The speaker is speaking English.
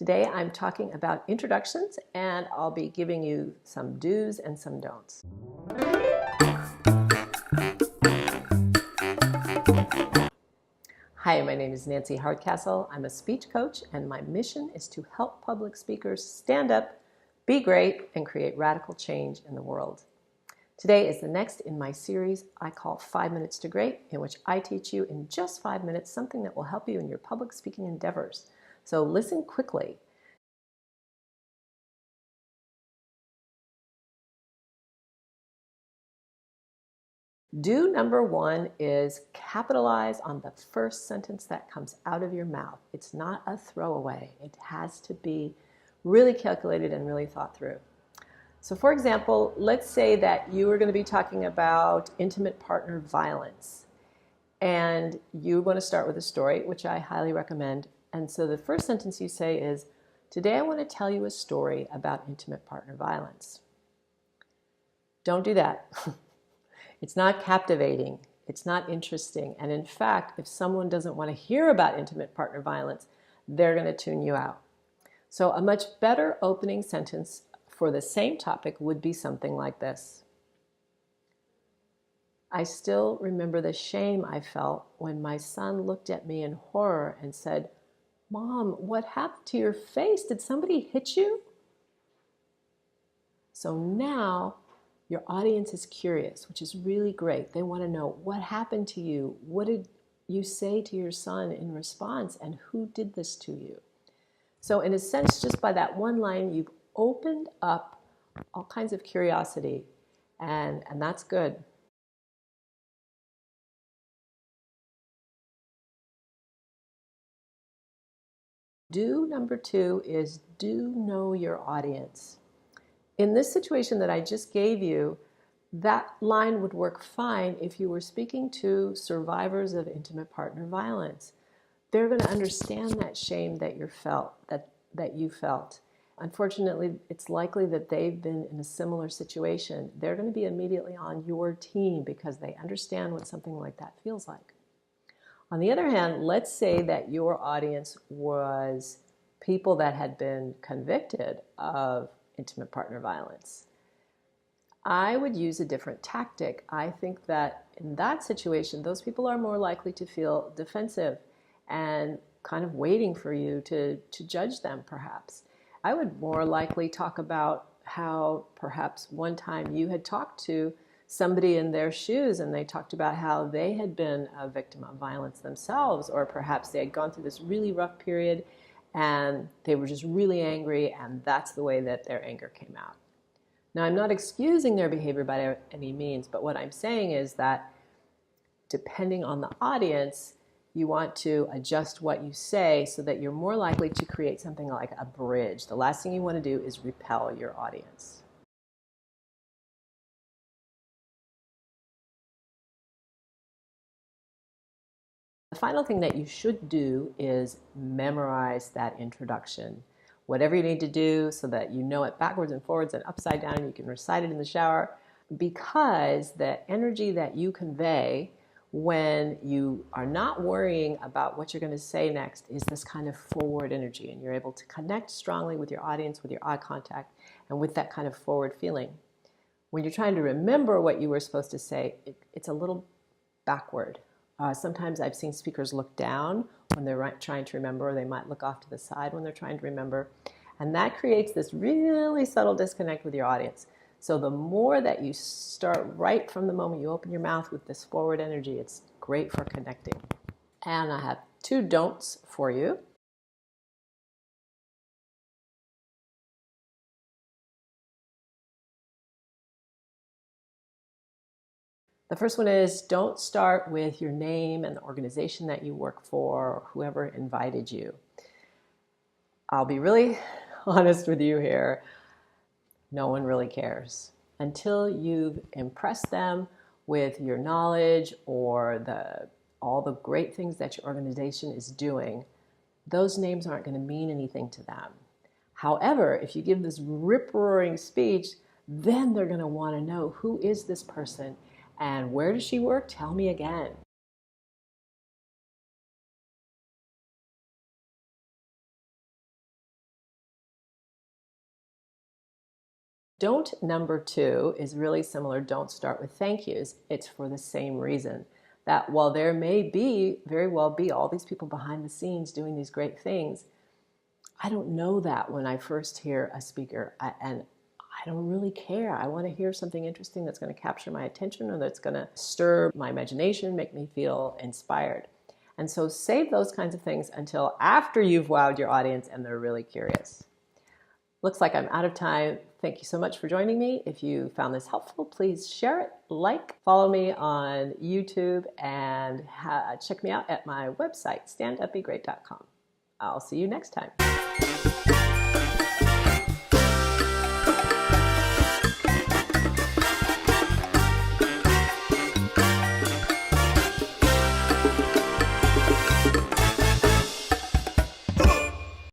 Today I'm talking about introductions, and I'll be giving you some do's and some don'ts. Hi, my name is Nancy Hardcastle. I'm a speech coach, and my mission is to help public speakers stand up, be great, and create radical change in the world. Today is the next in my series I call 5 Minutes to Great, in which I teach you in just 5 minutes something that will help you in your public speaking endeavors. So listen quickly. Do number one is capitalize on the first sentence that comes out of your mouth. It's not a throwaway. It has to be really calculated and really thought through. So for example, let's say that you are going to be talking about intimate partner violence. And you want to start with a story, which I highly recommend. And so the first sentence you say is, "Today I want to tell you a story about intimate partner violence." Don't do that. It's not captivating. It's not interesting. And in fact, if someone doesn't want to hear about intimate partner violence, they're going to tune you out. So a much better opening sentence for the same topic would be something like this. "I still remember the shame I felt when my son looked at me in horror and said, 'Mom, what happened to your face? Did somebody hit you?'" So now your audience is curious, which is really great. They want to know, what happened to you? What did you say to your son in response? And who did this to you? So in a sense, just by that one line, you've opened up all kinds of curiosity, and that's good. Do number two is do know your audience. In this situation that I just gave you, that line would work fine if you were speaking to survivors of intimate partner violence. They're going to understand that shame that you felt. Unfortunately, it's likely that they've been in a similar situation. They're going to be immediately on your team because they understand what something like that feels like. On the other hand, let's say that your audience was people that had been convicted of intimate partner violence. I would use a different tactic. I think that in that situation, those people are more likely to feel defensive and kind of waiting for you to judge them, perhaps. I would more likely talk about how perhaps one time you had talked to somebody in their shoes and they talked about how they had been a victim of violence themselves, or perhaps they had gone through this really rough period and they were just really angry, and that's the way that their anger came out. Now, I'm not excusing their behavior by any means, but what I'm saying is that depending on the audience, you want to adjust what you say so that you're more likely to create something like a bridge. The last thing you want to do is repel your audience. The final thing that you should do is memorize that introduction. Whatever you need to do so that you know it backwards and forwards and upside down, and you can recite it in the shower, because the energy that you convey when you are not worrying about what you're going to say next is this kind of forward energy, and you're able to connect strongly with your audience, with your eye contact, and with that kind of forward feeling. When you're trying to remember what you were supposed to say, it's a little backward. Sometimes I've seen speakers look down when they're trying to remember, or they might look off to the side when they're trying to remember. And that creates this really subtle disconnect with your audience. So the more that you start right from the moment you open your mouth with this forward energy, it's great for connecting. And I have 2 don'ts for you. The first one is, don't start with your name and the organization that you work for or whoever invited you. I'll be really honest with you here. No one really cares until you've impressed them with your knowledge or all the great things that your organization is doing. Those names aren't going to mean anything to them. However, if you give this rip-roaring speech, then they're going to want to know, who is this person and where does she work? Tell me again. Don't number 2 is really similar. Don't start with thank yous. It's for the same reason that while there may very well be all these people behind the scenes doing these great things, I don't know that when I first hear a speaker, and I don't really care. I want to hear something interesting that's going to capture my attention or that's going to stir my imagination, make me feel inspired. And so save those kinds of things until after you've wowed your audience and they're really curious. Looks like I'm out of time. Thank you so much for joining me. If you found this helpful, please share it, follow me on YouTube, and check me out at my website, standupbegreat.com. I'll see you next time.